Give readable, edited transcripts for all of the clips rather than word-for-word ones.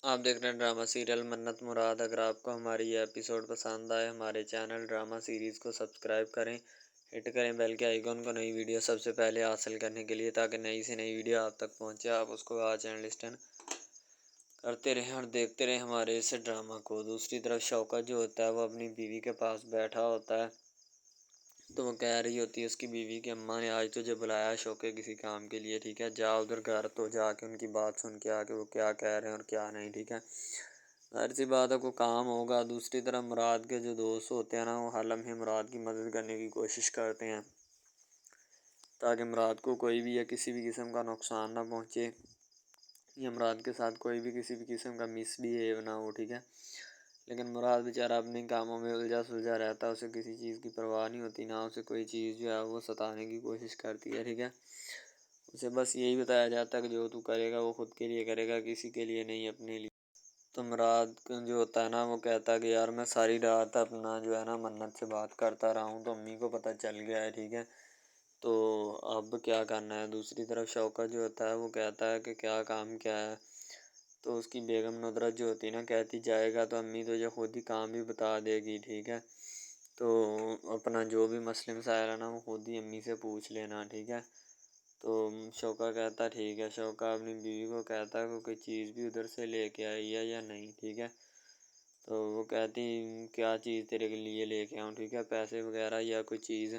آپ دیکھ رہے ہیں ڈرامہ سیریل منت مراد۔ اگر آپ کو ہماری یہ ایپیسوڈ پسند آئے ہمارے چینل ڈرامہ سیریز کو سبسکرائب کریں، ہٹ کریں بیل کے آئیکن کو، نئی ویڈیو سب سے پہلے حاصل کرنے کے لیے، تاکہ نئی سے نئی ویڈیو آپ تک پہنچے، آپ اس کو واچ اینڈ لسٹن کرتے رہیں اور دیکھتے رہیں ہمارے اس ڈرامہ کو۔ دوسری طرف شوکت جو ہوتا ہے وہ اپنی بیوی کے پاس بیٹھا ہوتا ہے، تو وہ کہہ رہی ہوتی ہے اس کی بیوی کہ اماں نے آج تجھے بلایا ہے شوکت کسی کام کے لیے، ٹھیک ہے، جا ادھر گھر، تو جا کے ان کی بات سن کے آ کے وہ کیا کہہ رہے ہیں اور کیا نہیں، ٹھیک ہے، ظاہر سی بات ہے کوئی کام ہوگا۔ دوسری طرف مراد کے جو دوست ہوتے ہیں نا، وہ ہر لمحے مراد کی مدد کرنے کی کوشش کرتے ہیں تاکہ مراد کو کوئی بھی یا کسی بھی قسم کا نقصان نہ پہنچے، یا مراد کے ساتھ کوئی بھی کسی بھی قسم کا مس بیہیو نہ ہو، ٹھیک ہے، لیکن مراد بیچارہ اپنے کاموں میں الجھا سلجھا رہتا ہے، اسے کسی چیز کی پرواہ نہیں ہوتی، نہ اسے کوئی چیز جو ہے وہ ستانے کی کوشش کرتی ہے، ٹھیک ہے، اسے بس یہی بتایا جاتا ہے کہ جو تو کرے گا وہ خود کے لیے کرے گا، کسی کے لیے نہیں، اپنے لیے۔ تو مراد جو ہوتا ہے نا وہ کہتا ہے کہ یار میں ساری رات اپنا جو ہے نا منت سے بات کرتا رہا ہوں، تو امی کو پتہ چل گیا ہے، ٹھیک ہے، تو اب کیا کرنا ہے۔ دوسری طرف شوکت جو ہوتا ہے وہ کہتا ہے کہ کیا کام کیا ہے، تو اس کی بیگم ندرت جو ہوتی ہے نا کہتی جائے گا تو امی تجھے خود ہی کام بھی بتا دے گی، ٹھیک ہے، تو اپنا جو بھی مسئلے مسائل ہے نا وہ خود ہی امی سے پوچھ لینا، ٹھیک ہے، تو شوکت کہتا ٹھیک ہے۔ شوکت اپنی بیوی کو کہتا ہے کہ کوئی چیز بھی ادھر سے لے کے آئی ہے یا نہیں، ٹھیک ہے، تو وہ کہتی کیا چیز تیرے کے لیے لے کے آؤں، ٹھیک ہے، پیسے وغیرہ یا کوئی چیز۔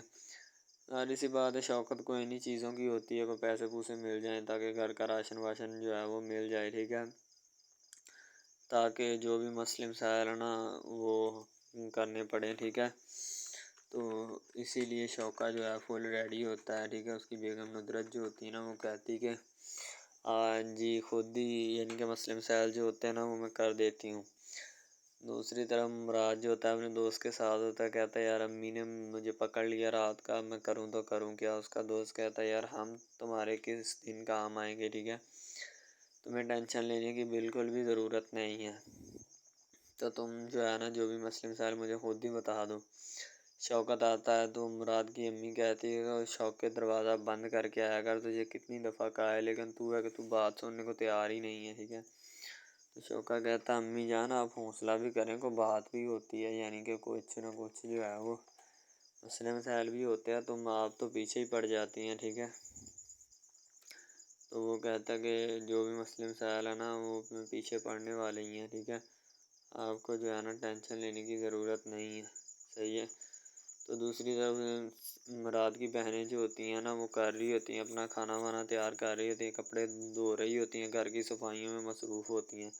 ظاہر سی بات ہے شوکت کو انہی چیزوں کی ہوتی ہے، کوئی پیسے پوسے مل جائیں تاکہ گھر کا راشن واشن جو ہے وہ مل جائے، ٹھیک ہے، تاکہ جو بھی مسئلے مسائل ہیں نا وہ کرنے پڑیں، ٹھیک ہے، تو اسی لیے شوکت جو ہے فل ریڈی ہوتا ہے، ٹھیک ہے، اس کی بیگم ندرت جو ہوتی ہے نا وہ کہتی کہ جی خود ہی، یعنی کہ مسئلے مسائل جو ہوتے ہیں نا وہ میں کر دیتی ہوں۔ دوسری طرف مراد جو ہوتا ہے اپنے دوست کے ساتھ ہوتا ہے، کہتا ہے یار امی نے مجھے پکڑ لیا رات کا، میں کروں تو کروں کیا۔ اس کا دوست کہتا ہے یار ہم تمہارے کس دن کام آئیں گے، ٹھیک ہے، تمہیں ٹینشن لینے کی بالکل بھی ضرورت نہیں ہے، تو تم جو ہے نا جو بھی مسئلے مسائل مجھے خود ہی بتا دو۔ شوکت آتا ہے تو مراد کی امی کہتی ہے کہ شوکت دروازہ بند کر کے آیا کر، تجھے کتنی دفعہ کہا ہے لیکن تو ہے کہ تو بات سننے کو تیار ہی نہیں ہے، ٹھیک ہے، تو شوکت کہتا ہے امی جان آپ حوصلہ بھی کریں، کوئی بات بھی ہوتی ہے، یعنی کہ کچھ نہ کچھ جو ہے وہ مسئلے مسائل بھی ہوتے ہیں، تم آپ تو پیچھے ہی پڑ جاتی ہیں، ٹھیک ہے، تو وہ کہتا ہے کہ جو بھی مسئلے مسائل ہیں نا وہ پیچھے پڑنے والے ہی ہیں، ٹھیک ہے، آپ کو جو ہے نا ٹینشن لینے کی ضرورت نہیں ہے، صحیح ہے۔ تو دوسری طرف مراد کی بہنیں جو ہوتی ہیں نا وہ کر رہی ہوتی ہیں اپنا کھانا وانا تیار کر رہی ہوتی ہیں، کپڑے دھو رہی ہوتی ہیں، گھر کی صفائیوں میں مصروف ہوتی ہیں۔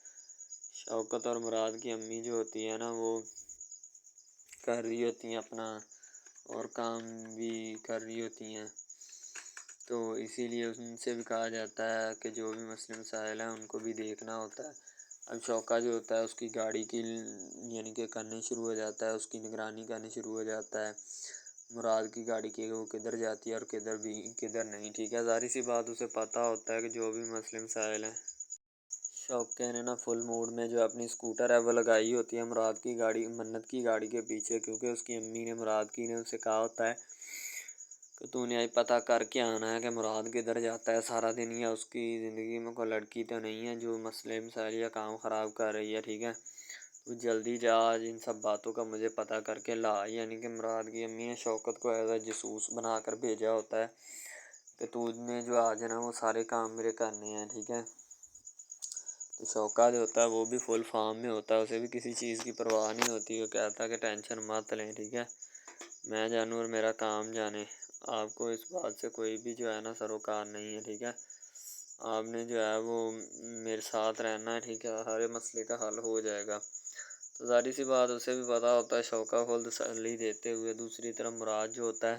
شوکت اور مراد کی امی جو ہوتی ہیں نا وہ کر رہی ہوتی ہیں اپنا اور کام بھی کر رہی ہوتی ہیں، تو اسی لیے ان سے بھی کہا جاتا ہے کہ جو بھی مسئلے مسائل ہیں ان کو بھی دیکھنا ہوتا ہے۔ اب شوکت جو ہوتا ہے اس کی گاڑی کی یعنی کہ کرنے شروع ہو جاتا ہے، اس کی نگرانی کرنی شروع ہو جاتا ہے مراد کی گاڑی کی، وہ کدھر جاتی ہے اور کدھر نہیں، ٹھیک ہے، ظاہر سی بات اسے پتہ ہوتا ہے کہ جو بھی مسئلے مسائل ہیں۔ شوکت نے نا فل موڈ میں جو اپنی اسکوٹر ہے وہ لگائی ہوتی ہے مراد کی گاڑی، منت کی گاڑی کے پیچھے، کیونکہ اس کی امی نے مراد کی نے اسے کہا ہوتا ہے کہ تو نے پتہ کر کے آنا ہے کہ مراد کدھر جاتا ہے سارا دن، یا اس کی زندگی میں کوئی لڑکی تو نہیں ہے جو مسئلے مسائل یا کام خراب کر رہی ہے، ٹھیک ہے، تو جلدی جا آج ان سب باتوں کا مجھے پتہ کر کے لا، یعنی کہ مراد کی امی نے شوکت کو ایز اے جاسوس بنا کر بھیجا ہوتا ہے کہ تو نے جو آج ہے نا وہ سارے کام میرے کرنے ہیں، ٹھیک ہے، تو شوکت جو ہوتا ہے وہ بھی فل فارم میں ہوتا ہے، اسے بھی کسی چیز کی پرواہ نہیں ہوتی، وہ کہتا ہے کہ ٹینشن مت لیں، ٹھیک ہے، میں جانوں اور میرا کام جانے، آپ کو اس بات سے کوئی بھی جو ہے نا سروکار نہیں ہے، ٹھیک ہے، آپ نے جو ہے وہ میرے ساتھ رہنا ہے، ٹھیک ہے، ہر مسئلے کا حل ہو جائے گا۔ تو ظاہر سی بات اسے بھی پتہ ہوتا ہے، شوکت کو تسلی دیتے ہوئے۔ دوسری طرف مراد جو ہوتا ہے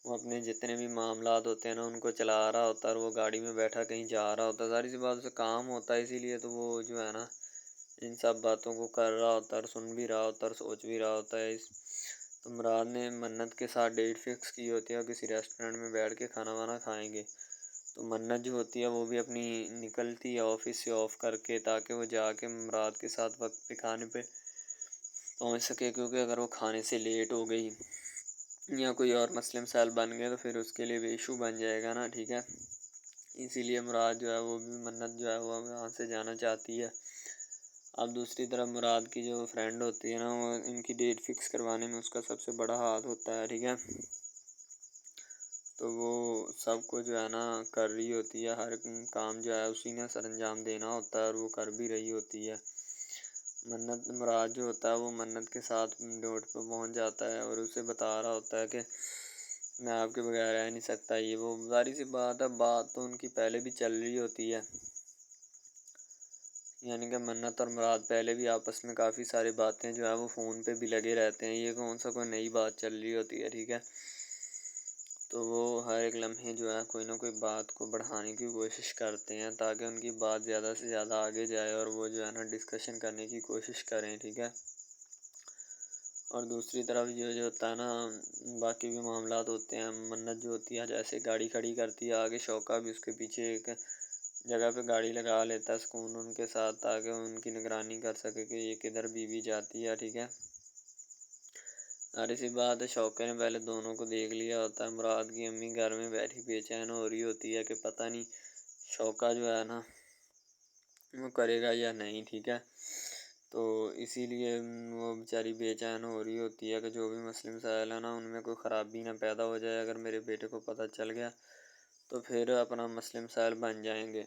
وہ اپنے جتنے بھی معاملات ہوتے ہیں نا ان کو چلا رہا ہوتا ہے، اور وہ گاڑی میں بیٹھا کہیں جا رہا ہوتا ہے، ظاہر سی بات اسے کام ہوتا ہے، اسی لیے تو وہ جو ہے نا ان سب باتوں کو کر رہا ہوتا ہے اور سن بھی رہا ہوتا ہے اور سوچ بھی رہا ہوتا ہے۔ تو مراد نے منت کے ساتھ ڈیٹ فکس کی ہوتی ہے اور کسی ریسٹورینٹ میں بیٹھ کے کھانا وانا کھائیں گے، تو منت جو ہوتی ہے وہ بھی اپنی نکلتی ہے آفس سے آف کر کے تاکہ وہ جا کے مراد کے ساتھ وقت پہ کھانے پہ پہنچ سکے، کیونکہ اگر وہ کھانے سے لیٹ ہو گئی یا کوئی اور مسئلے مسائل بن گئے تو پھر اس کے لیے بھی ایشو بن جائے گا نا، ٹھیک ہے، اسی لیے مراد جو ہے وہ بھی منت جو ہے وہ وہاں سے جانا چاہتی ہے۔ اب دوسری طرف مراد کی جو فرینڈ ہوتی ہے نا، وہ ان کی ڈیٹ فکس کروانے میں اس کا سب سے بڑا ہاتھ ہوتا ہے، ٹھیک ہے۔ تو وہ سب کو جو ہے نا کر رہی ہوتی ہے، ہر کام جو ہے اسی نے سر انجام دینا ہوتا ہے، اور وہ کر بھی رہی ہوتی ہے۔ منت مراد جو ہوتا ہے وہ منت کے ساتھ ڈوٹ پہ پہنچ جاتا ہے اور اسے بتا رہا ہوتا ہے کہ میں آپ کے بغیر رہ نہیں سکتا۔ یہ وہ ظاہر سی بات ہے، بات تو ان کی پہلے بھی چل رہی ہوتی ہے، یعنی کہ منت اور مراد پہلے بھی آپس میں کافی ساری باتیں جو ہے وہ فون پہ بھی لگے رہتے ہیں، یہ کون سا کوئی نئی بات چل رہی ہوتی ہے، ٹھیک ہے۔ تو وہ ہر ایک لمحے جو ہے کوئی نہ کوئی بات کو بڑھانے کی کوشش کرتے ہیں تاکہ ان کی بات زیادہ سے زیادہ آگے جائے اور وہ جو ہے نا ڈسکشن کرنے کی کوشش کریں، ٹھیک ہے۔ اور دوسری طرف جو ہوتا ہے نا باقی بھی معاملات ہوتے ہیں، منت جو ہوتی ہے جیسے گاڑی کھڑی کرتی ہے آگے، شوقہ بھی اس کے پیچھے ایک جگہ پہ گاڑی لگا لیتا ہے سکون ان کے ساتھ، تاکہ ان کی نگرانی کر سکے کہ یہ کدھر بیوی جاتی ہے، ٹھیک ہے۔ ظاہر سی بات ہے شوقہ نے پہلے دونوں کو دیکھ لیا ہوتا ہے۔ مراد کی امی گھر میں بیٹھی بے چین ہو رہی ہوتی ہے کہ پتہ نہیں شوقہ جو ہے نا وہ کرے گا یا نہیں، ٹھیک ہے۔ تو اسی لیے وہ بیچاری بے چین ہو رہی ہوتی ہے کہ جو بھی مسئلے مسائل ہیں نا ان میں کوئی خرابی نہ پیدا ہو جائے، اگر میرے بیٹے کو پتہ چل گیا تو پھر اپنا مسئلے مسائل بن جائیں گے۔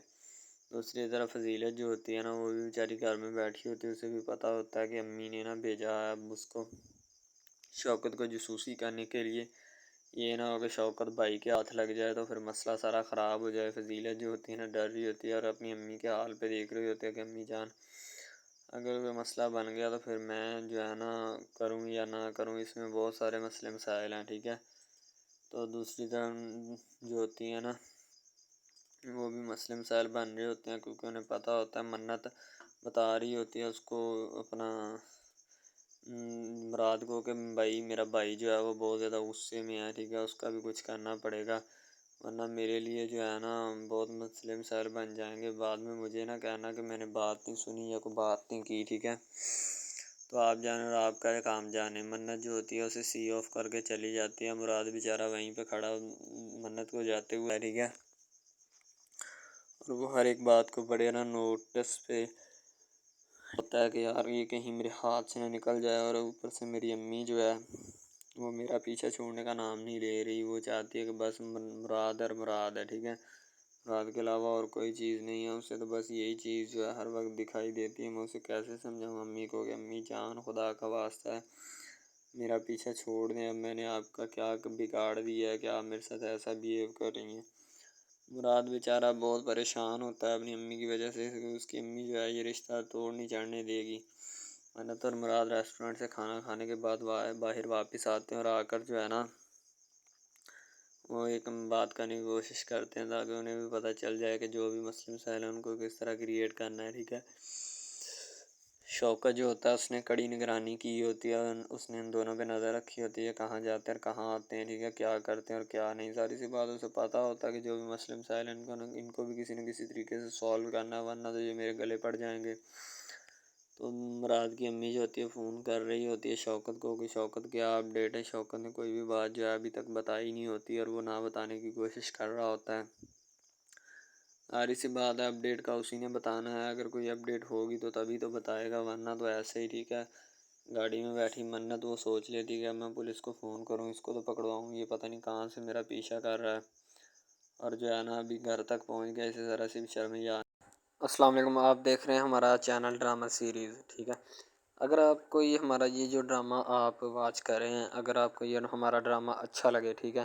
دوسری طرف فضیلت جو ہوتی ہے نا وہ بھی بیچاری گھر میں بیٹھی ہوتی ہے، اسے بھی پتہ ہوتا ہے کہ امی نے نا بھیجا ہے اب اس کو شوکت کو جاسوسی کرنے کے لیے، یہ نہ ہو کہ شوکت بھائی کے ہاتھ لگ جائے تو پھر مسئلہ سارا خراب ہو جائے۔ فضیلت جو ہوتی ہے نا ڈر رہی ہوتی ہے اور اپنی امی کے حال پہ دیکھ رہی ہوتی ہے کہ امی جان اگر کوئی مسئلہ بن گیا تو پھر میں جو ہے نا کروں یا نہ کروں، اس میں بہت سارے مسئلے مسائل ہیں، ٹھیک ہے۔ تو دوسری طرف جو ہوتی ہے نا وہ بھی مسئلے مسائل بن رہے ہوتے ہیں، کیونکہ انہیں پتہ ہوتا ہے منت بتا رہی ہوتی ہے اس کو اپنا مراد کو کہ بھائی میرا بھائی جو ہے وہ بہت زیادہ غصے میں ہے، ٹھیک ہے، اس کا بھی کچھ کرنا پڑے گا ورنہ میرے لیے جو ہے نا بہت مسئلے مسائل بن جائیں گے، بعد میں مجھے نہ کہنا کہ میں نے بات نہیں سنی یا کوئی بات نہیں کی، ٹھیک ہے۔ تو آپ جانے اور آپ کا کام جانے۔ منت جو ہوتی ہے اسے سی آف کر کے چلی جاتی ہے، مراد بیچارہ وہیں پہ کھڑا منت کو جاتے ہوئے، ٹھیک ہے، اور وہ ہر ایک بات کو بڑے نا نوٹس پہ ہوتا ہے کہ یار یہ کہیں میرے ہاتھ سے نہ نکل جائے، اور اوپر سے میری امی جو ہے وہ میرا پیچھا چھوڑنے کا نام نہیں لے رہی، وہ چاہتی ہے کہ بس مراد اور مراد ہے، ٹھیک ہے، مراد کے علاوہ اور کوئی چیز نہیں ہے اسے، تو بس یہی چیز جو ہے ہر وقت دکھائی دیتی ہے۔ میں اسے کیسے سمجھاؤں امی کو کہ امی جان خدا کا واسطہ ہے میرا پیچھا چھوڑ دیں، اب میں نے آپ کا کیا بگاڑ دیا ہے کہ آپ میرے ساتھ ایسا بیہیو کر رہی ہیں۔ مراد بیچارہ بہت پریشان ہوتا ہے اپنی امی کی وجہ سے، اس کی امی جو ہے یہ رشتہ توڑ نہیں چڑھنے دے گی۔ منت اور مراد ریسٹورنٹ سے کھانا کھانے کے بعد باہر واپس آتے ہیں اور آ کر جو ہے نا وہ ایک بات کرنے کی کوشش کرتے ہیں تاکہ انہیں بھی پتہ چل جائے کہ جو بھی مسئلے مسائل ہیں ان کو کس طرح کریٹ کرنا ہے، ٹھیک ہے۔ شوکت جو ہوتا ہے اس نے کڑی نگرانی کی ہوتی ہے، اس نے ان دونوں پہ نظر رکھی ہوتی ہے کہاں جاتے ہیں اور کہاں آتے ہیں، ٹھیک ہے، کیا کرتے ہیں اور کیا نہیں۔ ساری سی بات اسے پتہ ہوتا ہے کہ جو بھی مسئلے مسائل ہیں ان کو بھی کسی نہ کسی طریقے سے سولو کرنا ہے ورنہ تو یہ میرے گلے پڑ جائیں گے۔ تو مراد کی امی جو ہوتی ہے فون کر رہی ہوتی ہے شوکت کو کہ شوکت کیا اپڈیٹ ہے، شوکت نے کوئی بھی بات جو ہے ابھی تک بتائی نہیں ہوتی اور وہ نہ بتانے کی کوشش کر رہا ہوتا ہے۔ ساری سی بات ہے اپڈیٹ کا اسی نے بتانا ہے، اگر کوئی اپڈیٹ ہوگی تو تبھی تو بتائے گا ورنہ تو ایسے ہی، ٹھیک ہے۔ گاڑی میں بیٹھی منت وہ سوچ لیتی کہ میں پولیس کو فون کروں، اس کو تو پکڑواؤں، یہ پتہ نہیں کہاں سے میرا پیچھا کر رہا ہے، اور جو ہے نا ابھی گھر تک پہنچ گیا، اسے ذرا سی بھی شرم نہیں آ۔ السلام علیکم، آپ دیکھ رہے ہیں ہمارا چینل ڈرامہ سیریز، ٹھیک ہے۔ اگر آپ کو یہ ہمارا یہ جو ڈرامہ آپ واچ کر رہے ہیں، اگر آپ کو یہ ہمارا ڈرامہ اچھا لگے، ٹھیک ہے،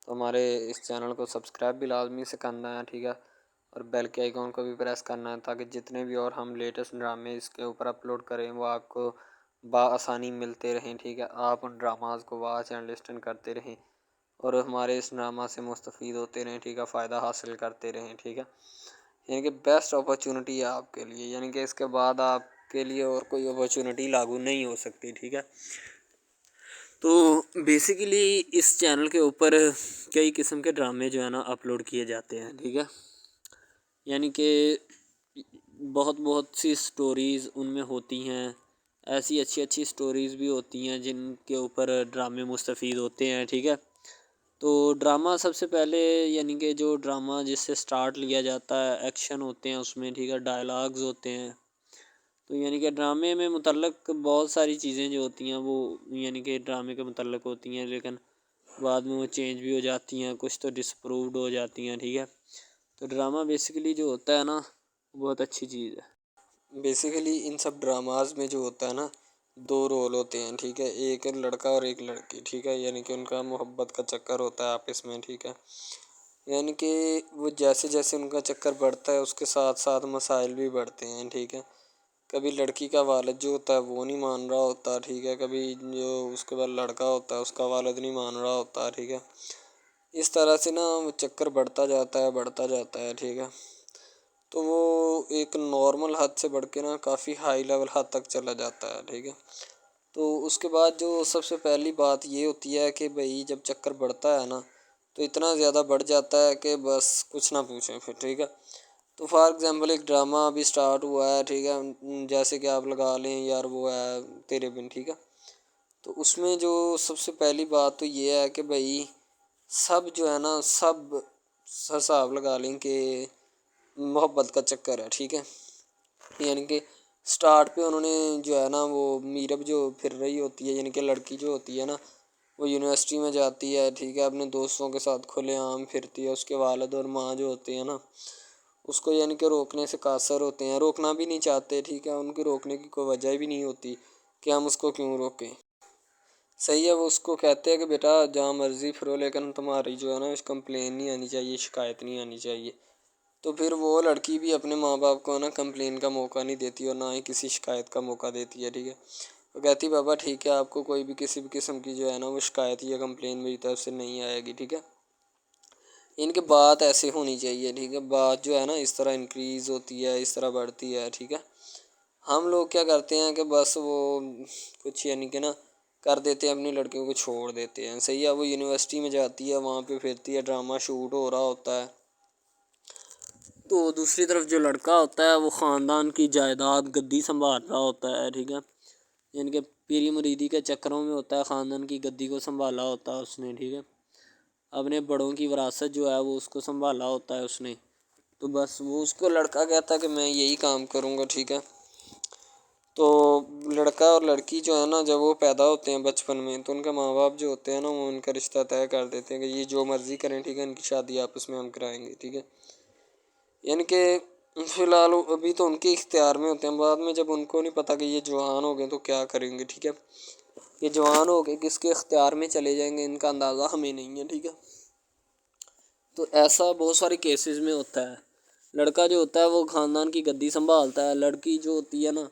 تو ہمارے اس چینل کو سبسکرائب بھی لازمی سے کرنا ہے، ٹھیک ہے، اور بیل کے آئیکن کو بھی پریس کرنا ہے تاکہ جتنے بھی اور ہم لیٹسٹ ڈرامے اس کے اوپر اپلوڈ کریں وہ آپ کو بآسانی ملتے رہیں، ٹھیک ہے، آپ ان ڈراماز کو واچ اینڈ لسٹن کرتے رہیں اور ہمارے اس ڈرامہ سے مستفید ہوتے رہیں، ٹھیک ہے، فائدہ حاصل کرتے رہیں، ٹھیک ہے۔ یعنی کہ بیسٹ اپرچونٹی ہے آپ کے لیے، یعنی کہ اس کے بعد آپ کے لیے اور کوئی اپرچونٹی لاگو نہیں ہو سکتی، ٹھیک ہے۔ تو بیسیکلی اس چینل کے اوپر کئی قسم کے ڈرامے جو ہے نا اپلوڈ کیے جاتے ہیں، ٹھیک ہے، یعنی کہ بہت سی سٹوریز ان میں ہوتی ہیں، ایسی اچھی سٹوریز بھی ہوتی ہیں جن کے اوپر ڈرامے مستفید ہوتے ہیں، ٹھیک ہے۔ تو ڈرامہ سب سے پہلے یعنی کہ جو ڈرامہ جس سے سٹارٹ لیا جاتا ہے، ایکشن ہوتے ہیں اس میں، ٹھیک ہے، ڈائلاگز ہوتے ہیں. تو یعنی کہ ڈرامے میں متعلق بہت ساری چیزیں جو ہوتی ہیں وہ یعنی کہ ڈرامے کے متعلق ہوتی ہیں، لیکن بعد میں وہ چینج بھی ہو جاتی ہیں، کچھ تو ڈسپرووڈ ہو جاتی ہیں، ٹھیک ہے. تو ڈرامہ بیسیکلی جو ہوتا ہے نا بہت اچھی چیز ہے. بیسیکلی ان سب ڈراماز میں جو ہوتا ہے نا 2 رول ہوتے ہیں، ٹھیک ہے، ایک لڑکا اور ایک لڑکی، ٹھیک ہے، یعنی کہ ان کا محبت کا چکر ہوتا ہے آپس میں، ٹھیک ہے. یعنی کہ وہ جیسے جیسے ان کا چکر بڑھتا ہے اس کے ساتھ ساتھ مسائل بھی بڑھتے ہیں، ٹھیک ہے. کبھی لڑکی کا والد جو ہوتا ہے وہ نہیں مان رہا ہوتا، ٹھیک ہے، کبھی جو اس کے بعد لڑکا ہوتا ہے اس کا والد نہیں مان رہا ہوتا، ٹھیک ہے. اس طرح سے نا وہ چکر بڑھتا جاتا ہے، ٹھیک ہے. تو وہ ایک نارمل حد سے بڑھ کے نا کافی ہائی لیول حد تک چلا جاتا ہے، ٹھیک ہے. تو اس کے بعد جو سب سے پہلی بات یہ ہوتی ہے کہ بھائی جب چکر بڑھتا ہے نا تو اتنا زیادہ بڑھ جاتا ہے کہ بس کچھ نہ پوچھیں پھر، ٹھیک ہے. تو فار ایگزامپل ایک ڈرامہ ابھی سٹارٹ ہوا ہے، ٹھیک ہے، جیسے کہ آپ لگا لیں یار وہ ہے تیرے بن، ٹھیک ہے. تو اس میں جو سب سے پہلی بات تو یہ ہے کہ بھائی سب جو ہے نا سب حساب لگا لیں کہ محبت کا چکر ہے، ٹھیک ہے. یعنی کہ سٹارٹ پہ انہوں نے جو ہے نا وہ میرب جو پھر رہی ہوتی ہے، یعنی کہ لڑکی جو ہوتی ہے نا وہ یونیورسٹی میں جاتی ہے، ٹھیک ہے، اپنے دوستوں کے ساتھ کھلے عام پھرتی ہے. اس کے والد اور ماں جو ہوتے ہیں نا اس کو یعنی کہ روکنے سے قاصر ہوتے ہیں، روکنا بھی نہیں چاہتے، ٹھیک ہے، ان کی روکنے کی کوئی وجہ بھی نہیں ہوتی کہ ہم اس کو کیوں روکیں. صحیح ہے، وہ اس کو کہتے ہیں کہ بیٹا جہاں مرضی پھرو لیکن تمہاری جو ہے نا کمپلین نہیں آنی چاہیے، شکایت نہیں آنی چاہیے. تو پھر وہ لڑکی بھی اپنے ماں باپ کو نا کمپلین کا موقع نہیں دیتی اور نہ ہی کسی شکایت کا موقع دیتی ہے، ٹھیک ہے. وہ کہتی بابا ٹھیک ہے آپ کو کوئی بھی کسی بھی قسم کی جو ہے نا وہ شکایت یا کمپلین میری طرف سے نہیں آئے گی، ٹھیک ہے. ان کی بات ایسے ہونی چاہیے، ٹھیک ہے، بات جو ہے نا اس طرح انکریز ہوتی ہے، اس طرح بڑھتی ہے، ٹھیک ہے. ہم لوگ کیا کرتے ہیں کہ بس وہ کچھ یعنی کہ نا کر دیتے ہیں، اپنی لڑکیوں کو چھوڑ دیتے ہیں. صحیح ہے، وہ یونیورسٹی میں جاتی ہے، وہاں پہ پھرتی ہے، ڈرامہ شوٹ ہو رہا ہوتا ہے. تو دوسری طرف جو لڑکا ہوتا ہے وہ خاندان کی جائیداد گدی سنبھال رہا ہوتا ہے، ٹھیک ہے. یعنی کہ پیری مریدی کے چکروں میں ہوتا ہے، خاندان کی گدی کو سنبھالا ہوتا ہے اس نے، ٹھیک ہے. اپنے بڑوں کی وراثت جو ہے وہ اس کو سنبھالا ہوتا ہے اس نے. تو بس وہ اس کو لڑکا کہتا ہے کہ میں یہی کام کروں گا، ٹھیک ہے. تو لڑکا اور لڑکی جو ہے نا جب وہ پیدا ہوتے ہیں بچپن میں تو ان کے ماں باپ جو ہوتے ہیں نا وہ ان کا رشتہ طے کر دیتے ہیں کہ یہ جو مرضی کریں، ٹھیک ہے، ان کی شادی آپس میں ہم کرائیں گے، ٹھیک ہے. یعنی کہ فی الحال ابھی تو ان کے اختیار میں ہوتے ہیں، بعد میں جب ان کو نہیں پتہ کہ یہ جوان ہو گئے تو کیا کریں گے، ٹھیک ہے. یہ جوان ہو کے کس کے اختیار میں چلے جائیں گے ان کا اندازہ ہمیں نہیں ہے، ٹھیک ہے. تو ایسا بہت سارے کیسز میں ہوتا ہے. لڑکا جو ہوتا ہے وہ خاندان کی گدی سنبھالتا ہے، لڑکی جو ہوتی ہے نا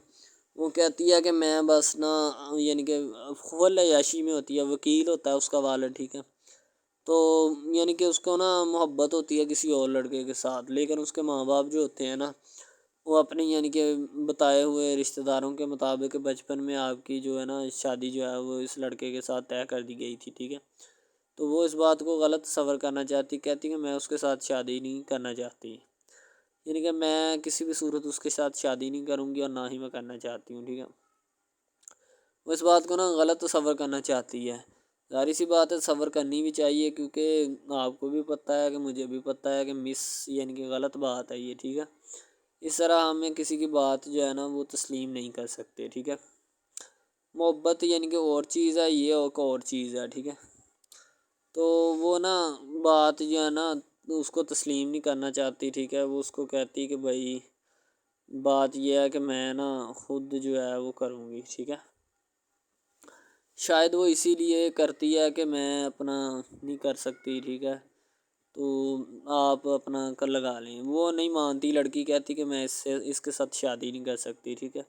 وہ کہتی ہے کہ میں بس نا یعنی کہ فل عیاشی میں ہوتی ہے، وکیل ہوتا ہے اس کا والد، ٹھیک ہے. تو یعنی کہ اس کو نا محبت ہوتی ہے کسی اور لڑکے کے ساتھ، لیکن اس کے ماں باپ جو ہوتے ہیں نا وہ اپنی یعنی کہ بتائے ہوئے رشتہ داروں کے مطابق بچپن میں آپ کی جو ہے نا شادی جو ہے وہ اس لڑکے کے ساتھ طے کر دی گئی تھی، ٹھیک ہے. تو وہ اس بات کو غلط تصور کرنا چاہتی، کہتی کہ میں اس کے ساتھ شادی نہیں کرنا چاہتی، یعنی کہ میں کسی بھی صورت اس کے ساتھ شادی نہیں کروں گی اور نہ ہی میں کرنا چاہتی ہوں، ٹھیک ہے. وہ اس بات کو نا غلط تصور کرنا چاہتی ہے. ظاہر سی بات ہے تصور کرنی بھی چاہیے، کیونکہ آپ کو بھی پتہ ہے کہ مجھے بھی پتہ ہے کہ یعنی کہ غلط بات ہے یہ، ٹھیک ہے. اس طرح ہمیں کسی کی بات جو ہے نا وہ تسلیم نہیں کر سکتے، ٹھیک ہے. محبت یعنی کہ اور چیز ہے، یہ اور چیز ہے، ٹھیک ہے. تو وہ نا بات جو ہے نا اس کو تسلیم نہیں کرنا چاہتی، ٹھیک ہے. وہ اس کو کہتی کہ بھائی بات یہ ہے کہ میں نا خود جو ہے وہ کروں گی، ٹھیک ہے. شاید وہ اسی لیے کرتی ہے کہ میں اپنا نہیں کر سکتی، ٹھیک ہے، تو آپ اپنا کر لگا لیں. وہ نہیں مانتی، لڑکی کہتی کہ میں اس کے ساتھ شادی نہیں کر سکتی، ٹھیک ہے.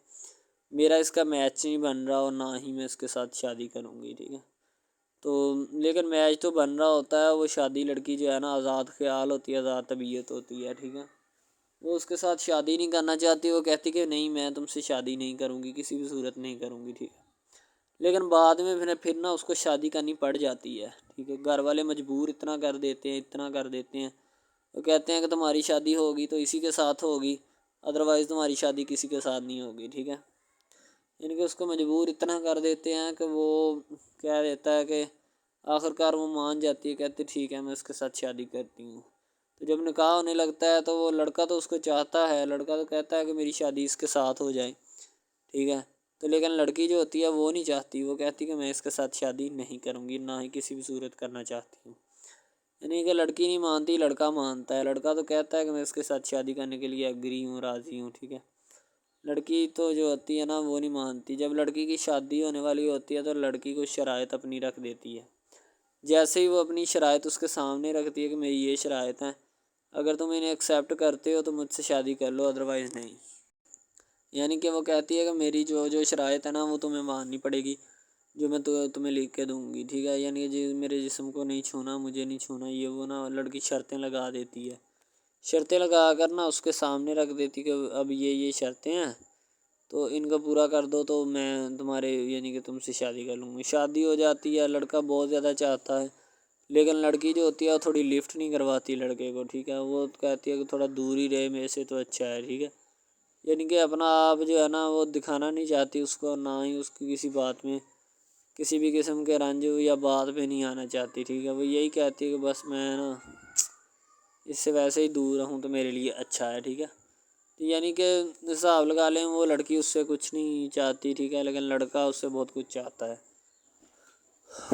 میرا اس کا میچ نہیں بن رہا اور نہ ہی میں اس کے ساتھ شادی کروں گی، ٹھیک ہے. تو لیکن میچ تو بن رہا ہوتا ہے، وہ شادی لڑکی جو ہے نا آزاد خیال ہوتی ہے، آزاد طبیعت ہوتی ہے، ٹھیک ہے. وہ اس کے ساتھ شادی نہیں کرنا چاہتی، وہ کہتی کہ نہیں میں تم سے شادی نہیں کروں گی، کسی بھی صورت نہیں کروں گی، ٹھیک ہے. لیکن بعد میں پھر نا اس کو شادی کرنی پڑ جاتی ہے، ٹھیک ہے. گھر والے مجبور اتنا کر دیتے ہیں وہ کہتے ہیں کہ تمہاری شادی ہوگی تو اسی کے ساتھ ہوگی، ادروائز تمہاری شادی کسی کے ساتھ نہیں ہوگی، ٹھیک ہے. یعنی کہ اس کو مجبور اتنا کر دیتے ہیں کہ وہ کہہ دیتا ہے کہ آخرکار وہ مان جاتی ہے، کہتی ٹھیک ہے میں اس کے ساتھ شادی کرتی ہوں۔ تو جب نکاح ہونے لگتا ہے تو وہ لڑکا تو اس کو چاہتا ہے، لڑکا تو کہتا ہے کہ میری شادی اس کے ساتھ ہو جائے، ٹھیک ہے، تو لیکن لڑکی جو ہوتی ہے وہ نہیں چاہتی، وہ کہتی کہ میں اس کے ساتھ شادی نہیں کروں گی، نہ ہی کسی بھی صورت کرنا چاہتی ہوں۔ یعنی کہ لڑکی نہیں مانتی، لڑکا مانتا ہے۔ لڑکا تو کہتا ہے کہ میں اس کے ساتھ شادی کرنے کے لیے ایگری ہوں، راضی ہوں، ٹھیک ہے۔ لڑکی تو جو ہوتی ہے نا وہ نہیں مانتی۔ جب لڑکی کی شادی ہونے والی ہوتی ہے تو لڑکی کو شرائط اپنی رکھ دیتی ہے۔ جیسے ہی وہ اپنی شرائط اس کے سامنے رکھتی ہے کہ میری یہ شرائط ہیں، اگر تم انہیں ایکسیپٹ کرتے ہو تو مجھ سے شادی کر لو، ادروائز نہیں۔ یعنی کہ وہ کہتی ہے کہ میری جو شرائط ہے نا وہ تمہیں ماننی پڑے گی، جو میں تمہیں لکھ کے دوں گی، ٹھیک ہے۔ یعنی کہ میرے جسم کو نہیں چھونا، مجھے نہیں چھونا، یہ وہ نا لڑکی شرطیں لگا دیتی ہے۔ شرطیں لگا کر نا اس کے سامنے رکھ دیتی کہ اب یہ شرطیں ہیں تو ان کو پورا کر دو تو میں تمہارے یعنی کہ تم سے شادی کر لوں گی۔ شادی ہو جاتی ہے، لڑکا بہت زیادہ چاہتا ہے، لیکن لڑکی جو ہوتی ہے وہ تھوڑی لفٹ نہیں کرواتی لڑکے کو، ٹھیک ہے۔ وہ کہتی ہے کہ تھوڑا دور ہی رہے میرے سے تو اچھا ہے، ٹھیک ہے۔ یعنی کہ اپنا آپ جو ہے نا وہ دکھانا نہیں چاہتی اس کو، نہ ہی اس کی کسی بات میں کسی بھی قسم کے رنج یا بات پہ نہیں آنا چاہتی، ٹھیک ہے۔ وہ یہی کہتی ہے کہ بس میں نا اس سے ویسے ہی دور رہوں تو میرے لیے اچھا ہے، ٹھیک ہے۔ یعنی کہ حساب لگا لیں وہ لڑکی اس سے کچھ نہیں چاہتی، ٹھیک ہے، لیکن لڑکا اس سے بہت کچھ چاہتا ہے۔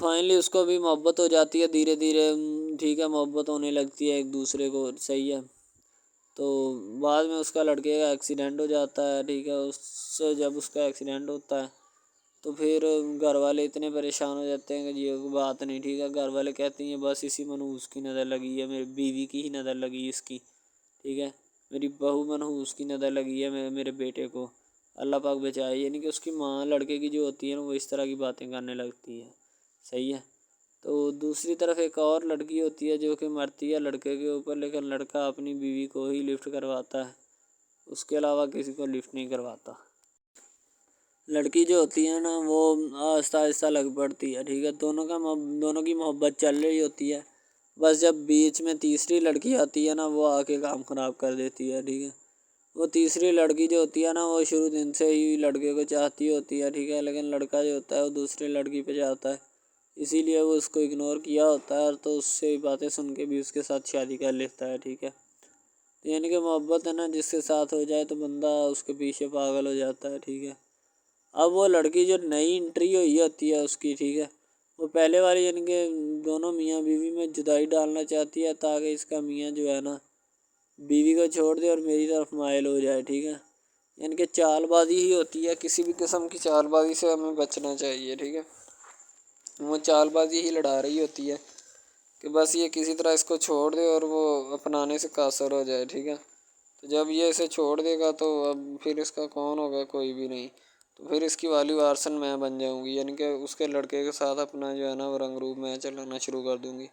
فائنلی اس کو بھی محبت ہو جاتی ہے دھیرے دھیرے، ٹھیک ہے، محبت ہونے لگتی ہے ایک دوسرے کو، صحیح ہے۔ تو بعد میں اس کا لڑکے کا ایکسیڈنٹ ہو جاتا ہے، ٹھیک ہے۔ اس سے جب اس کا ایکسیڈنٹ ہوتا ہے تو پھر گھر والے اتنے پریشان ہو جاتے ہیں کہ یہ بات نہیں، ٹھیک ہے۔ گھر والے کہتے ہیں بس اسی منحوس کی نظر لگی ہے، میری بیوی کی ہی نظر لگی اس کی، ٹھیک ہے، میری بہو منحوس کی نظر لگی ہے میرے بیٹے کو، اللہ پاک بچائے۔ یعنی کہ اس کی ماں لڑکے کی جو ہوتی ہے نا وہ اس طرح کی باتیں کرنے لگتی ہے، صحیح ہے۔ تو دوسری طرف ایک اور لڑکی ہوتی ہے جو کہ مرتی ہے لڑکے کے اوپر، لیکن لڑکا اپنی بیوی کو ہی لفٹ کرواتا ہے، اس کے علاوہ کسی کو لفٹ نہیں کرواتا۔ لڑکی جو ہوتی ہے نا وہ آہستہ آہستہ لگ پڑتی ہے، ٹھیک ہے، دونوں کی محبت چل رہی ہوتی ہے، بس جب بیچ میں تیسری لڑکی آتی ہے نا وہ آ کے کام خراب کر دیتی ہے، ٹھیک ہے۔ وہ تیسری لڑکی جو ہوتی ہے نا وہ شروع دن سے ہی لڑکے کو چاہتی ہوتی ہے، ٹھیک ہے، لیکن لڑکا جو ہوتا ہے وہ دوسری لڑکی پہ جاتا ہے، اسی لیے وہ اس کو اگنور کیا ہوتا ہے، تو اس سے باتیں سن کے بھی اس کے ساتھ شادی کر لیتا ہے، ٹھیک ہے۔ یعنی کہ محبت ہے نا جس کے ساتھ ہو جائے تو بندہ اس کے پیچھے پاگل ہو جاتا ہے، ٹھیک ہے۔ اب وہ لڑکی جو نئی انٹری ہوئی ہوتی ہے اس کی، ٹھیک ہے، وہ پہلے والی یعنی کہ دونوں میاں بیوی میں جدائی ڈالنا چاہتی ہے تاکہ اس کا میاں جو ہے نا بیوی کو چھوڑ دے اور میری طرف مائل ہو جائے، ٹھیک ہے۔ یعنی کہ چال بازی ہی ہوتی ہے، کسی بھی قسم کی چال بازی سے ہمیں بچنا چاہیے، ٹھیک ہے۔ وہ چال بازی ہی لڑا رہی ہوتی ہے کہ بس یہ کسی طرح اس کو چھوڑ دے اور وہ اپنانے سے قاصر ہو جائے، ٹھیک ہے۔ تو جب یہ اسے چھوڑ دے گا تو اب پھر اس کا کون ہوگا، کوئی بھی نہیں، تو پھر اس کی والی وارثن میں بن جاؤں گی، یعنی کہ اس کے لڑکے کے ساتھ اپنا جو ہے نا وہ رنگ روپ میں چلانا شروع کر دوں گی۔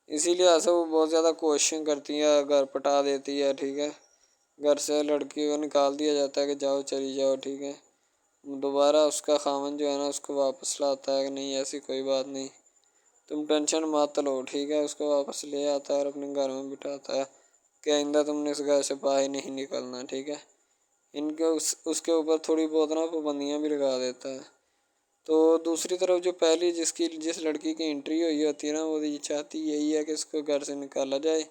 اسی لیے ایسا وہ بہت زیادہ کوششیں کرتی ہے، گھر پٹا دیتی ہے، ٹھیک ہے۔ گھر سے لڑکی کو نکال دیا جاتا ہے کہ جاؤ چلی جاؤ، ٹھیک ہے۔ دوبارہ اس کا خاوند جو ہے نا اس کو واپس لاتا ہے کہ نہیں ایسی کوئی بات نہیں، تم ٹینشن مت لو، ٹھیک ہے۔ اس کو واپس لے آتا ہے اور اپنے گھر میں بٹھاتا ہے کہ آئندہ تم نے اس گھر سے باہر نہیں نکلنا، ٹھیک ہے۔ ان کے اس کے اوپر تھوڑی بہت نا پابندیاں بھی لگا دیتا ہے۔ تو دوسری طرف جو پہلی جس لڑکی کی انٹری ہوئی ہوتی ہے نا وہ یہ چاہتی یہی ہے کہ اس کو گھر سے نکالا جائے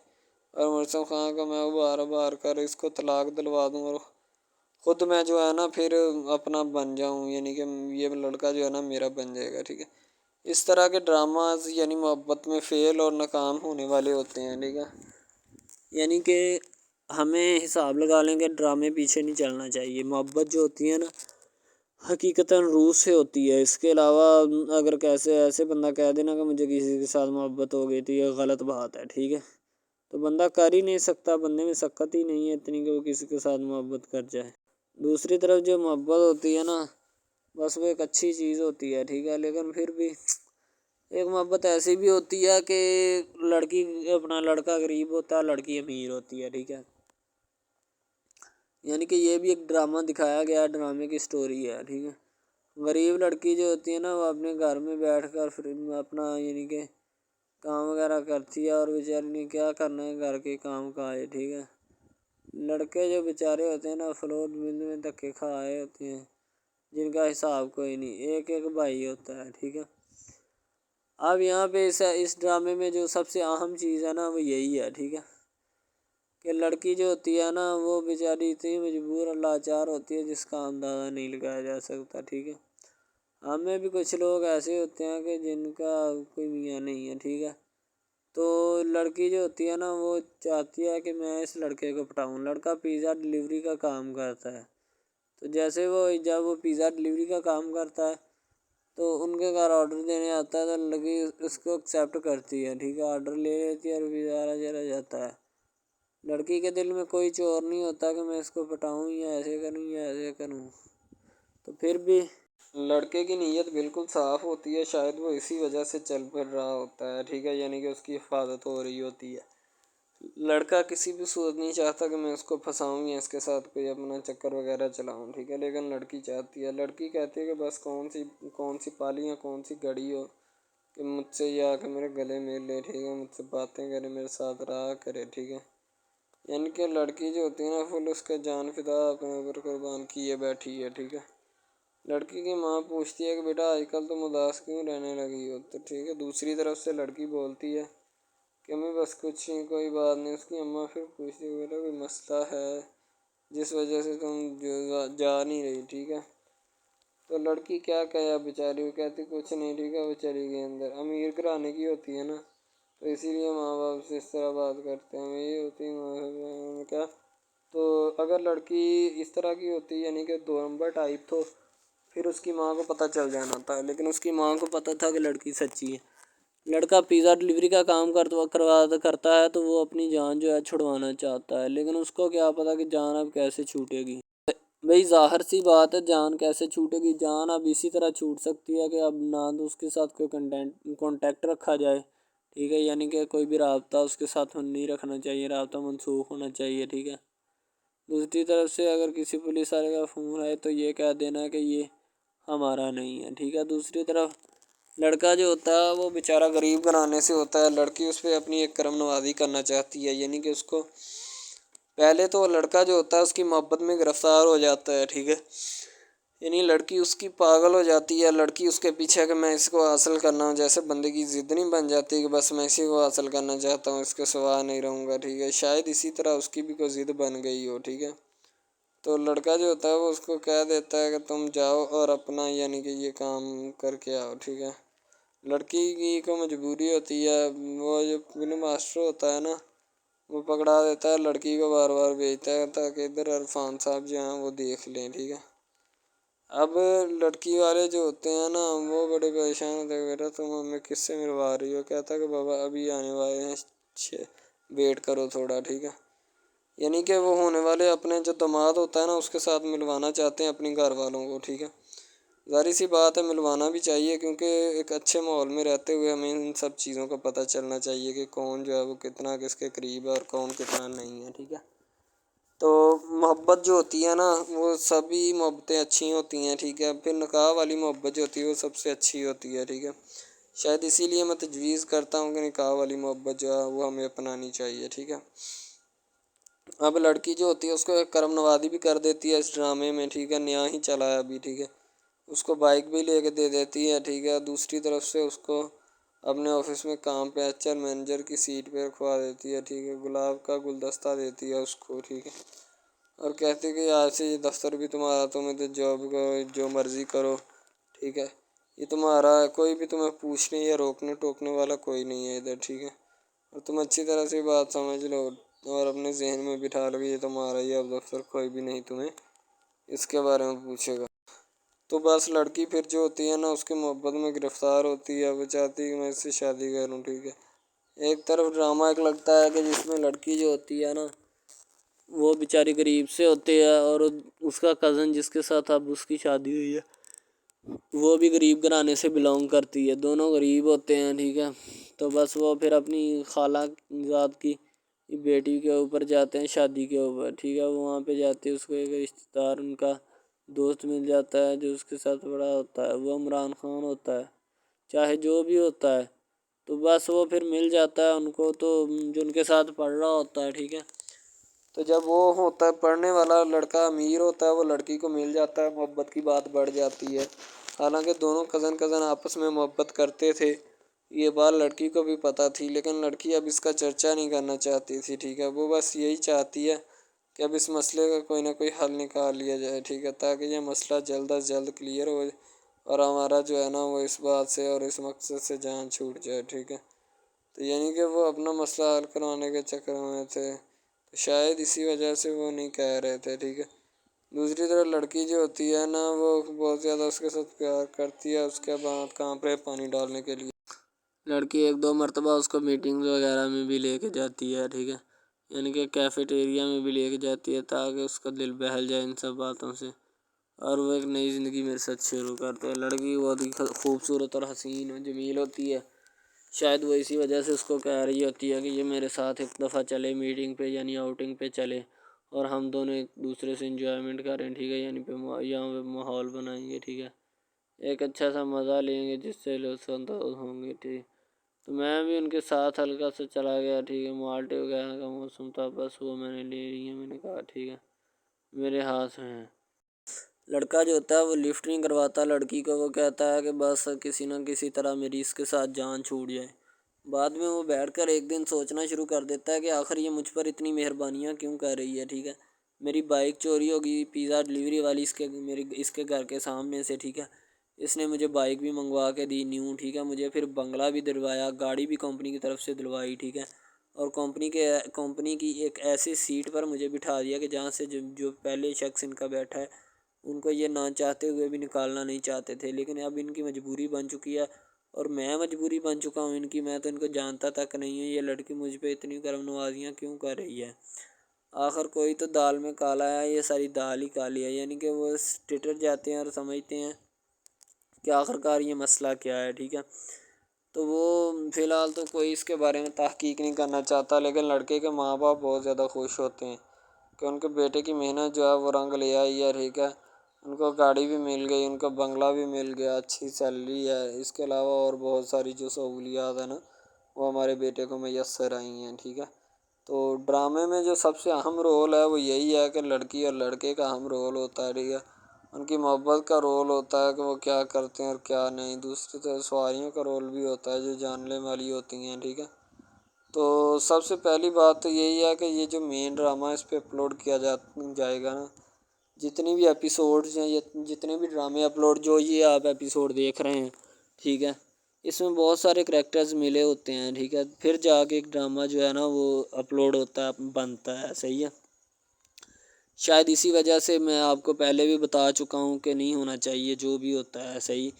اور مرسم خان کو میں بار کر اس کو طلاق دلوا دوں اور خود میں جو ہے نا پھر اپنا بن جاؤں، یعنی کہ یہ لڑکا جو ہے نا میرا بن جائے گا، ٹھیک ہے۔ اس طرح کے ڈراماز یعنی محبت میں فیل اور ناکام ہونے والے ہوتے ہیں، ٹھیک ہے۔ یعنی کہ ہمیں حساب لگا لیں کہ ڈرامے پیچھے نہیں چلنا چاہیے، محبت جو ہوتی ہے نا حقیقتاً روح سے ہوتی ہے۔ اس کے علاوہ اگر ایسے بندہ کہہ دینا کہ مجھے کسی کے ساتھ محبت ہو گئی تھی، یہ غلط بات ہے، ٹھیک ہے۔ تو بندہ کر ہی نہیں سکتا، بندے میں سکت ہی نہیں ہے اتنی کہ وہ کسی کے ساتھ محبت کر جائے۔ دوسری طرف جو محبت ہوتی ہے نا بس وہ ایک اچھی چیز ہوتی ہے، ٹھیک ہے، لیکن پھر بھی ایک محبت ایسی بھی ہوتی ہے کہ لڑکا غریب ہوتا ہے، لڑکی امیر ہوتی ہے، ٹھیک ہے۔ یعنی کہ یہ بھی ایک ڈرامہ دکھایا گیا، ڈرامے کی سٹوری ہے، ٹھیک ہے۔ غریب لڑکی جو ہوتی ہے نا وہ اپنے گھر میں بیٹھ کر پھر اپنا یعنی کہ کام وغیرہ کرتی ہے اور بیچاری نے کیا کرنا ہے گھر کے کام کاج، ٹھیک ہے۔ لڑکے جو بیچارے ہوتے ہیں نا فلوٹ بند میں دھکے کھائے ہوتے ہیں جن کا حساب کوئی نہیں، ایک بھائی ہوتا ہے، ٹھیک ہے۔ اب یہاں پہ اس ڈرامے میں جو سب سے اہم چیز ہے نا وہ یہی ہے، ٹھیک ہے، کہ لڑکی جو ہوتی ہے نا وہ بیچاری اتنی مجبور اور لاچار ہوتی ہے جس کا اندازہ نہیں لگایا جا سکتا، ٹھیک ہے۔ ہمیں بھی کچھ لوگ ایسے ہوتے ہیں کہ جن کا کوئی میاں نہیں ہے، ٹھیک ہے، تو لڑکی جو ہوتی ہے نا وہ چاہتی ہے کہ میں اس لڑکے کو پٹاؤں۔ لڑکا پیزا ڈلیوری کا کام کرتا ہے، تو جیسے جب وہ پیزا ڈلیوری کا کام کرتا ہے تو ان کے گھر آرڈر دینے آتا ہے، تو لڑکی اس کو ایکسیپٹ کرتی ہے، ٹھیک ہے، آرڈر لے لیتی ہے اور پیزا چلا جاتا ہے۔ لڑکی کے دل میں کوئی چور نہیں ہوتا کہ میں اس کو پٹاؤں یا ایسے کروں یا ایسے کروں، تو پھر بھی لڑکے کی نیت بالکل صاف ہوتی ہے، شاید وہ اسی وجہ سے چل پھر رہا ہوتا ہے، ٹھیک ہے، یعنی کہ اس کی حفاظت ہو رہی ہوتی ہے۔ لڑکا کسی بھی صورت نہیں چاہتا کہ میں اس کو پھنساؤں یا اس کے ساتھ کوئی اپنا چکر وغیرہ چلاؤں، ٹھیک ہے، لیکن لڑکی چاہتی ہے، لڑکی کہتی ہے کہ بس کون سی پالی یا کون سی گڑی ہو کہ مجھ سے یہ آ کے میرے گلے مل لے، ٹھیک ہے، مجھ سے باتیں کرے، میرے ساتھ رہا کرے، ٹھیک ہے۔ یعنی کہ لڑکی جو ہوتی ہے نا فل اس کا جان فدا اپنے اوپر قربان کیے بیٹھی ہے، ٹھیک ہے۔ لڑکی کی ماں پوچھتی ہے کہ بیٹا آج کل تم اداس کیوں رہنے لگی ہو، تو ٹھیک ہے، دوسری طرف سے لڑکی بولتی ہے کہ میں بس کچھ نہیں، کوئی بات نہیں۔ اس کی اماں پھر پوچھتی ہے بیٹا کوئی مسئلہ ہے جس وجہ سے تم جا نہیں رہی، ٹھیک ہے، تو لڑکی کیا کہے بیچاری، وہ کہتی کچھ نہیں، ٹھیک ہے، وہ چلی گئی اندر۔ امیر گھرانے کی ہوتی ہے نا تو اسی لیے ماں باپ سے اس طرح بات کرتے ہیں، یہ ہوتی ہے کیا، تو اگر لڑکی اس طرح کی ہوتی یعنی کہ 2 نمبر ٹائپ تو پھر اس کی ماں کو پتہ چل جانا تھا، لیکن اس کی ماں کو پتہ تھا کہ لڑکی سچی ہے۔ لڑکا پیزا ڈلیوری کا کام کرتا ہے تو وہ اپنی جان جو ہے چھڑوانا چاہتا ہے، لیکن اس کو کیا پتہ کہ جان اب کیسے چھوٹے گی۔ بھئی ظاہر سی بات ہے، جان کیسے چھوٹے گی، جان اب اسی طرح چھوٹ سکتی ہے کہ اب نہ تو اس کے ساتھ کوئی کانٹیکٹ رکھا جائے، ٹھیک ہے، یعنی کہ کوئی بھی رابطہ اس کے ساتھ نہیں رکھنا چاہیے، رابطہ منسوخ ہونا چاہیے، ٹھیک ہے۔ دوسری طرف سے اگر کسی پولیس والے کا فون آئے تو یہ کہہ دینا کہ یہ ہمارا نہیں ہے، ٹھیک ہے۔ دوسری طرف لڑکا جو ہوتا ہے وہ بیچارہ غریب گھرانے سے ہوتا ہے، لڑکی اس پہ اپنی ایک کرم نوازی کرنا چاہتی ہے، یعنی کہ اس کو پہلے تو لڑکا جو ہوتا ہے اس کی محبت میں گرفتار ہو جاتا ہے، ٹھیک ہے، یعنی لڑکی اس کی پاگل ہو جاتی ہے، لڑکی اس کے پیچھے کہ میں اس کو حاصل کرنا ہوں، جیسے بندے کی ضد نہیں بن جاتی کہ بس میں اسی کو حاصل کرنا چاہتا ہوں، اس کے سوا نہیں رہوں گا، ٹھیک ہے، شاید اسی طرح اس کی بھی کوئی ضد بن گئی ہو، ٹھیک ہے۔ تو لڑکا جو ہوتا ہے وہ اس کو کہہ دیتا ہے کہ تم جاؤ اور اپنا یعنی کہ یہ کام کر کے آؤ، ٹھیک ہے۔ لڑکی کی کو مجبوری ہوتی ہے، وہ جو فلم ماسٹر ہوتا ہے نا وہ پکڑا دیتا ہے لڑکی کو، بار بار بھیجتا ہے تاکہ ادھر عرفان صاحب جو ہیں وہ دیکھ لیں، ٹھیک ہے۔ اب لڑکی والے جو ہوتے ہیں نا وہ بڑے پریشان ہوتے ہیں، بیٹا تم ہمیں کس سے ملوا رہی ہو، کہتا ہے کہ بابا ابھی آنے والے ہیں، ویٹ کرو تھوڑا، ٹھیک ہے، یعنی کہ وہ ہونے والے اپنے جو داماد ہوتا ہے نا اس کے ساتھ ملوانا چاہتے ہیں اپنی گھر والوں کو، ٹھیک ہے۔ ظاہر سی بات ہے ملوانا بھی چاہیے، کیونکہ ایک اچھے ماحول میں رہتے ہوئے ہمیں ان سب چیزوں کا پتہ چلنا چاہیے کہ کون جو ہے وہ کتنا کس کے قریب ہے اور کون کتنا نہیں ہے، ٹھیک ہے۔ تو محبت جو ہوتی ہے نا وہ سبھی محبتیں اچھی ہوتی ہیں، ٹھیک ہے، پھر نکاح والی محبت جو ہوتی ہے وہ سب سے اچھی ہوتی ہے، ٹھیک ہے۔ شاید اسی لیے میں تجویز کرتا ہوں کہ نکاح والی محبت جو ہے وہ ہمیں اپنانی چاہیے، ٹھیک ہے۔ اب لڑکی جو ہوتی ہے اس کو ایک کرم نوازی بھی کر دیتی ہے اس ڈرامے میں، ٹھیک ہے، نیا ہی چلا ہے ابھی، ٹھیک ہے، اس کو بائک بھی لے کے دے دیتی ہے، ٹھیک ہے۔ دوسری طرف سے اس کو اپنے آفس میں کام پہ HR مینیجر کی سیٹ پہ رکھوا دیتی ہے، ٹھیک ہے، گلاب کا گلدستہ دیتی ہے اس کو، ٹھیک ہے، اور کہتی ہے کہ آج سے یہ دفتر بھی تمہارا، تم ادھر جاب کرو جو مرضی کرو، ٹھیک ہے، یہ تمہارا ہے، کوئی بھی تمہیں پوچھنے یا روکنے ٹوکنے والا کوئی نہیں ہے ادھر، ٹھیک ہے، اور تم اچھی طرح سے بات سمجھ لو اور اپنے ذہن میں بٹھا لو کہ یہ تمہارا ہی اب دفتر، کوئی بھی نہیں تمہیں اس کے بارے میں پوچھے گا۔ تو بس لڑکی پھر جو ہوتی ہے نا اس کی محبت میں گرفتار ہوتی ہے، وہ چاہتی ہے کہ میں اس سے شادی کروں، ٹھیک ہے۔ ایک طرف ڈرامہ ایک لگتا ہے کہ جس میں لڑکی جو ہوتی ہے نا وہ بیچاری غریب سے ہوتی ہے اور اس کا کزن جس کے ساتھ اب اس کی شادی ہوئی ہے وہ بھی غریب گھرانے سے بلانگ کرتی ہے، دونوں غریب ہوتے ہیں، ٹھیک ہے۔ تو بس وہ پھر اپنی خالہ ذات کی بیٹی کے اوپر جاتے ہیں شادی کے اوپر، ٹھیک ہے، وہاں پہ جاتے اس کو ایک رشتہ دار ان کا دوست مل جاتا ہے جو اس کے ساتھ بڑا ہوتا ہے، وہ عمران خان ہوتا ہے، چاہے جو بھی ہوتا ہے، تو بس وہ پھر مل جاتا ہے ان کو، تو جو ان کے ساتھ پڑھ رہا ہوتا ہے، ٹھیک ہے، تو جب وہ ہوتا ہے پڑھنے والا لڑکا امیر ہوتا ہے وہ لڑکی کو مل جاتا ہے، محبت کی بات بڑھ جاتی ہے، حالانکہ دونوں کزن آپس میں محبت کرتے تھے، یہ بات لڑکی کو بھی پتہ تھی، لیکن لڑکی اب اس کا چرچا نہیں کرنا چاہتی تھی، ٹھیک ہے۔ وہ بس یہی چاہتی ہے کہ اب اس مسئلے کا کوئی نہ کوئی حل نکال لیا جائے، ٹھیک ہے، تاکہ یہ مسئلہ جلد از جلد کلیئر ہو اور ہمارا جو ہے نا وہ اس بات سے اور اس مقصد سے جان چھوٹ جائے، ٹھیک ہے۔ تو یعنی کہ وہ اپنا مسئلہ حل کروانے کے چکر میں تھے، تو شاید اسی وجہ سے وہ نہیں کہہ رہے تھے، ٹھیک ہے۔ دوسری طرف لڑکی جو ہوتی ہے نا وہ بہت زیادہ اس کے ساتھ پیار کرتی ہے، اس کے بعد کہاں پہ پانی ڈالنے کے لیے لڑکی ایک دو مرتبہ اس کو میٹنگ وغیرہ میں بھی لے کے جاتی ہے، ٹھیک ہے، یعنی کہ کیفیٹیریا میں بھی لے کے جاتی ہے تاکہ اس کا دل بہل جائے ان سب باتوں سے، اور وہ ایک نئی زندگی میرے ساتھ شروع کرتے ہیں۔ لڑکی بہت ہی خوبصورت اور حسین و جمیل ہوتی ہے، شاید وہ اسی وجہ سے اس کو کہہ رہی ہوتی ہے کہ یہ میرے ساتھ ایک دفعہ چلے میٹنگ پہ، یعنی آؤٹنگ پہ چلے، اور ہم دونوں ایک دوسرے سے انجوائمنٹ کریں، ٹھیک ہے، یعنی یہاں پہ ماحول بنائیں گے، ٹھیک ہے، ایک اچھا سا مزہ لیں گے جس سے لطف اندوز ہوں گے، ٹھیک۔ تو میں بھی ان کے ساتھ ہلکا سے چلا گیا، ٹھیک ہے، مالٹے وغیرہ کا موسم تھا، بس وہ میں نے لے لی ہے، میں نے کہا ٹھیک ہے میرے ہاتھ میں ہے۔ لڑکا جو ہوتا ہے وہ لفٹ نہیں کرواتا لڑکی کو، وہ کہتا ہے کہ بس کسی نہ کسی طرح میری اس کے ساتھ جان چھوٹ جائے۔ بعد میں وہ بیٹھ کر ایک دن سوچنا شروع کر دیتا ہے کہ آخر یہ مجھ پر اتنی مہربانیاں کیوں کر رہی ہے، ٹھیک ہے، میری بائک چوری ہوگی، پیزا ڈلیوری والی اس کے گھر کے سامنے سے، ٹھیک ہے، اس نے مجھے بائک بھی منگوا کے دی نیو، ٹھیک ہے، مجھے پھر بنگلہ بھی دلوایا، گاڑی بھی کمپنی کی طرف سے دلوائی، ٹھیک ہے، اور کمپنی کی ایک ایسی سیٹ پر مجھے بٹھا دیا کہ جہاں سے جو پہلے شخص ان کا بیٹھا ہے ان کو یہ نہ چاہتے ہوئے بھی نکالنا نہیں چاہتے تھے، لیکن اب ان کی مجبوری بن چکی ہے اور میں مجبوری بن چکا ہوں ان کی، میں تو ان کو جانتا تک نہیں ہوں، یہ لڑکی مجھ پہ اتنی کرم نوازیاں کیوں کر رہی ہے۔ آخر کوئی تو دال میں کالا ہے، یہ ساری دال ہی کالی ہے، یعنی کہ وہ ٹٹر جاتے ہیں اور سمجھتے ہیں کہ آخر کار یہ مسئلہ کیا ہے، ٹھیک ہے۔ تو وہ فی الحال تو کوئی اس کے بارے میں تحقیق نہیں کرنا چاہتا، لیکن لڑکے کے ماں باپ بہت زیادہ خوش ہوتے ہیں کہ ان کے بیٹے کی محنت جو ہے وہ رنگ لے آئی ہے، ٹھیک ہے، ان کو گاڑی بھی مل گئی، ان کو بنگلہ بھی مل گیا، اچھی سیلری ہے، اس کے علاوہ اور بہت ساری جو سہولیات ہیں نا وہ ہمارے بیٹے کو میسر آئی ہیں، ٹھیک ہے۔ تو ڈرامے میں جو سب سے اہم رول ہے وہ یہی ہے کہ لڑکی اور لڑکے کا اہم رول ہوتا ہے، ٹھیک ہے، ان کی محبت کا رول ہوتا ہے کہ وہ کیا کرتے ہیں اور کیا نہیں، دوسری طرف سواریوں کا رول بھی ہوتا ہے جو جاننے والی ہوتی ہیں، ٹھیک ہے۔ تو سب سے پہلی بات تو یہی ہے کہ یہ جو مین ڈرامہ اس پہ اپلوڈ کیا جائے گا نا، جتنی بھی ایپیسوڈز ہیں، جتنے بھی ڈرامے اپلوڈ جو یہ آپ ایپیسوڈ دیکھ رہے ہیں، ٹھیک ہے، اس میں بہت سارے کریکٹرز ملے ہوتے ہیں، ٹھیک ہے، پھر جا کے ایک ڈرامہ جو ہے نا وہ اپلوڈ ہوتا ہے، بنتا ہے، صحیح ہے۔ شاید اسی وجہ سے میں آپ کو پہلے بھی بتا چکا ہوں کہ نہیں ہونا چاہیے جو بھی ہوتا ہے، صحیح۔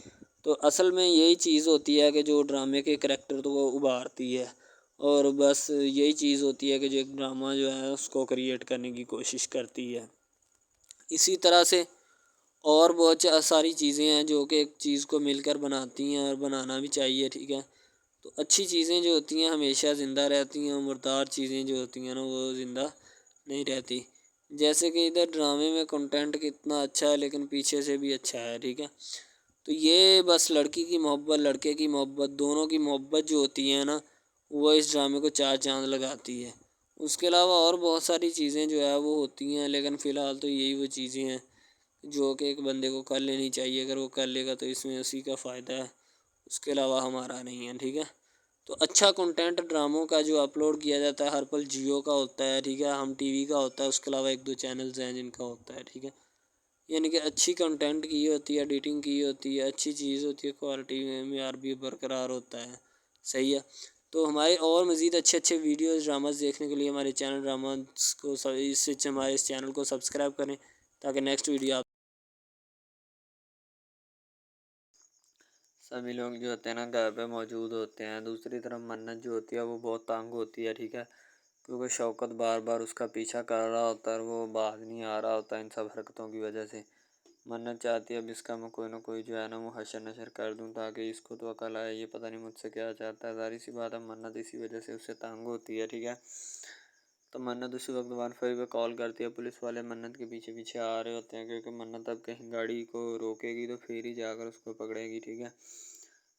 تو اصل میں یہی چیز ہوتی ہے کہ جو ڈرامے کے کریکٹر تو وہ ابھارتی ہے، اور بس یہی چیز ہوتی ہے کہ جو ایک ڈرامہ جو ہے اس کو کریٹ کرنے کی کوشش کرتی ہے۔ اسی طرح سے اور بہت ساری چیزیں ہیں جو کہ ایک چیز کو مل کر بناتی ہیں اور بنانا بھی چاہیے، ٹھیک ہے۔ تو اچھی چیزیں جو ہوتی ہیں ہمیشہ زندہ رہتی ہیں، مردار چیزیں جو ہوتی ہیں نا وہ زندہ نہیں رہتی، جیسے کہ ادھر ڈرامے میں کنٹینٹ کتنا اچھا ہے لیکن پیچھے سے بھی اچھا ہے، ٹھیک ہے۔ تو یہ بس لڑکی کی محبت لڑکے کی محبت دونوں کی محبت جو ہوتی ہے نا وہ اس ڈرامے کو چار چاند لگاتی ہے۔ اس کے علاوہ اور بہت ساری چیزیں جو ہے وہ ہوتی ہیں، لیکن فی الحال تو یہی وہ چیزیں ہیں جو کہ ایک بندے کو کر لینی چاہیے، اگر وہ کر لے گا تو اس میں اسی کا فائدہ ہے، اس کے علاوہ ہمارا نہیں ہے، ٹھیک ہے۔ تو اچھا کنٹینٹ ڈراموں کا جو اپلوڈ کیا جاتا ہے ہر پل جیو کا ہوتا ہے، ٹھیک ہے، ہم ٹی وی کا ہوتا ہے، اس کے علاوہ ایک دو چینلز ہیں جن کا ہوتا ہے، ٹھیک ہے، یعنی کہ اچھی کنٹینٹ کی ہوتی ہے، ایڈیٹنگ کی ہوتی ہے، اچھی چیز ہوتی ہے، کوالٹی میں معیار بھی برقرار ہوتا ہے، صحیح ہے۔ تو ہمارے اور مزید اچھے ویڈیوز ڈراماز دیکھنے کے لیے ہمارے چینل ڈراماز کو ہمارے اس چینل کو سبسکرائب کریں تاکہ نیکسٹ ویڈیو آپ سبھی لوگ جو ہوتے ہیں نا گھر پہ موجود ہوتے ہیں۔ دوسری طرف منت جو ہوتی ہے وہ بہت تانگ ہوتی ہے، ٹھیک ہے، کیونکہ شوکت بار بار اس کا پیچھا کر رہا ہوتا ہے اور وہ باز نہیں آ رہا ہوتا ان سب حرکتوں کی وجہ سے۔ منت چاہتی ہے اب اس کا میں کوئی نہ کوئی جو ہے نا وہ حشر نشر کر دوں تاکہ اس کو تو عقل آئے، یہ پتہ نہیں مجھ سے کیا چاہتا ہے، ظاہر سی بات ہے منت اسی وجہ سے اس سے تانگ ہوتی ہے، ٹھیک ہے۔ تو منت اسی وقت 115 پہ کال کرتی ہے، پولیس والے منت کے پیچھے پیچھے آ رہے ہوتے ہیں کیونکہ منت اب کہیں گاڑی کو روکے گی تو پھر ہی جا کر اس کو پکڑے گی، ٹھیک ہے۔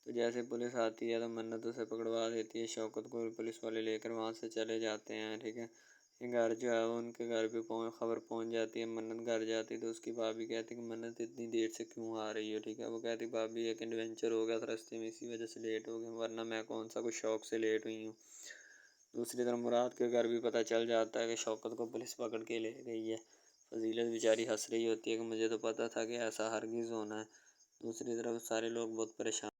تو جیسے پولیس آتی ہے تو منت اسے پکڑوا دیتی ہے، شوکت کو پولیس والے لے کر وہاں سے چلے جاتے ہیں، ٹھیک ہے۔ گھر جو ہے وہ ان کے گھر پہ خبر پہنچ جاتی ہے، منت گھر جاتی ہے تو اس کی بھابھی کہتی ہے کہ منت اتنی دیر سے کیوں آ رہی ہے، ٹھیک ہے. وہ کہتی بھابھی ایک ایڈونچر ہو گیا تھا راستے میں، اسی وجہ سے لیٹ ہو گیا، ورنہ میں کون سا کچھ شوق سے لیٹ ہوئی ہوں. دوسری طرف مراد کے گھر بھی پتہ چل جاتا ہے کہ شوکت کو پولیس پکڑ کے لے گئی ہے. فضیلت بیچاری ہنس رہی ہوتی ہے کہ مجھے تو پتہ تھا کہ ایسا ہرگز ہونا ہے. دوسری طرف سارے لوگ بہت پریشان